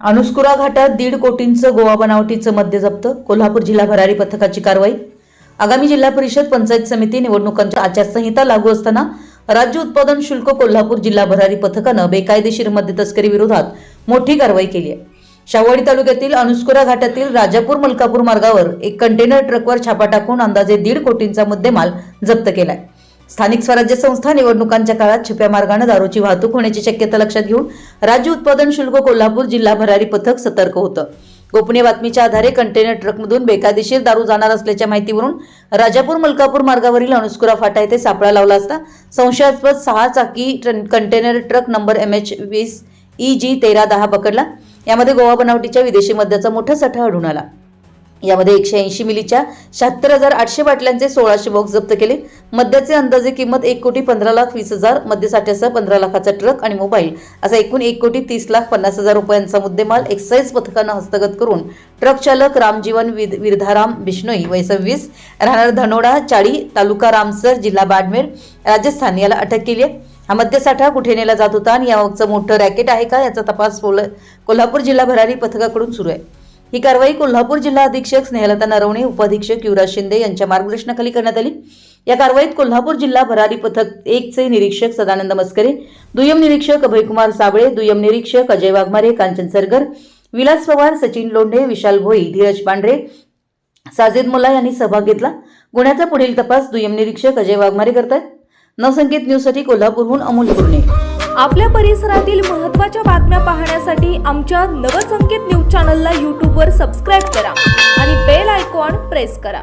अनुस्कुरा घाटात 1.5 कोटींचं गोवा बनावटीचं मद्य जप्त. कोल्हापूर जिल्हा भरारी पथकाची कारवाई. आगामी जिल्हा परिषद पंचायत समिती निवडणुकांची आचारसंहिता लागू असताना राज्य उत्पादन शुल्क कोल्हापूर जिल्हा भरारी पथकानं बेकायदेशीर मद्य तस्करी विरोधात मोठी कारवाई केली आहे. शाहूवाडी तालुक्यातील अनुस्कुरा घाटातील राजापूर मलकापूर मार्गावर एक कंटेनर ट्रकवर छापा टाकून अंदाजे 1.5 कोटींचा मुद्देमाल जप्त केलाय. स्थानिक स्वराज्य संस्था निवडणुकांच्या काळात छुप्या मार्गाने दारूची वाहतूक होण्याची शक्यता लक्षात घेऊन राज्य उत्पादन शुल्क कोल्हापूर जिल्हा भरारी पथक सतर्क होतं. गोपनीय बातमीच्या आधारे कंटेनर ट्रकमधून बेकायदेशीर दारू जाणार असल्याच्या माहितीवरून राजापूर मलकापूर मार्गावरील अनुस्कुरा फाटा येथे सापळा लावला असता संशयास्पद 6 चाकी container truck number MH20 EG 1310 पकडला. यामध्ये गोवा बनावटीच्या विदेशी मद्याचा मोठा साठा आढळून आला. यामध्ये 180 मिलीच्या 76,800 बाटल्यांचे 1600 बॉक्स जप्त केले. मद्याचे अंदाजे किंमत 1,15,20,000, मद्यसाठ्यासह 15 लाखाचा ट्रक आणि मोबाईल असा एकूण 1,30,50,000 रुपयांचा मुद्देमाल एक्साईज पथकानं हस्तगत करून ट्रक चालक रामजीवन विरधाराम बिश्नोई वय 26 राहणार धनोडा चाळी तालुका रामसर जिल्हा बाडमेर राजस्थान याला अटक केली आहे. हा मद्यसाठा कुठे नेला जात होता आणि यामागचं मोठं रॅकेट आहे का याचा तपास कोल्हापूर जिल्हा भरारी पथकाकडून सुरू आहे. ही कारवाई कोल्हापूर जिल्हा अधीक्षक स्नेहलता नरवणे, उपाधीक्षक युवराज शिंदे यांच्या मार्गदर्शनाखाली करण्यात आली. या कारवाईत कोल्हापूर जिल्हा भरारी पथक 1 चे निरीक्षक सदानंद मस्करे, दुय्यम निरीक्षक अभयकुमार साबळे, दुय्यम निरीक्षक अजय वाघमारे, कांचन सरगर, विलास पवार, सचिन लोंढे, विशाल भोई, धीरज पांढरे, साजिद मुल्ला यांनी सहभाग घेतला. गुन्ह्याचा पुढील तपास दुय्यम निरीक्षक अजय वाघमारे करतात. नवसंकेत न्यूजसाठी कोल्हापूरहून अमोल कुर्णे. आपल्या परिसरातील महत्त्वाच्या बातम्या पाहण्यासाठी आमच्या नवसंकेत न्यूज चॅनलला यूट्यूबवर सबस्क्राईब करा आणि बेल आयकॉन प्रेस करा.